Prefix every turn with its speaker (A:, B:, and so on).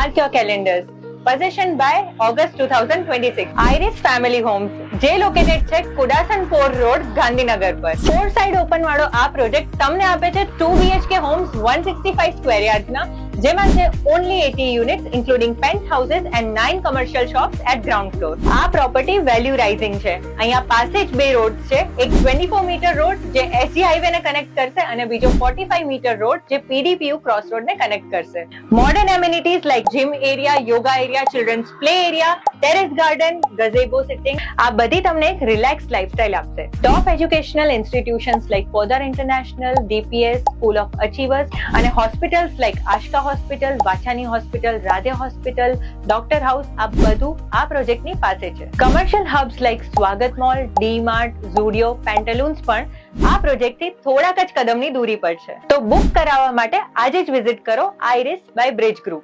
A: Mark your calendars. Possession by August 2026. Iris Family Homes, જે located છે કુડાસનપોર road, Gandhinagar પર. 4 side open વાળો આ પ્રોજેક્ટ તમને આપે છે 2 BHK હોમ્સ 165 સ્ક્વેર યાર્ડ્સના, જેમાં છે only 80 units including penthouses and 9 commercial shops at ground floor. આ પ્રોપર્ટી વેલ્યુ રાઇઝિંગ છે. અહીંયા પાસે જ બે રોડ્સ છે, એક 24 મીટર રોડ જે SG હાઈવે ને કનેક્ટ કરશે અને બીજો 45 મીટર રોડ જે PDPU ક્રોસ રોડ ને કનેક્ટ કરશે. Modern amenities like gym area, yoga area, children's play area, terrace garden, gazebo sitting, આ બધી તમને એક રિલેક્સ લાઇફસ્ટાઇલ આપશે. Top educational institutions like Podar International, DPS, School of Achievers અને hospitals like Aashka hospital, Vachhani hospital, Radhe hospital, Doctor House, આ બધું આ પ્રોજેક્ટની પાસે છે. Commercial hubs like Swagat Mall, D Mart, Zudio, Pantaloons પણ આ પ્રોજેક્ટથી થોડાક જ કદમની દૂરી પર છે. તો બુક કરાવવા માટે આજે જ વિઝિટ કરો આઇરિસ બાય બ્રિજ ગ્રુપ.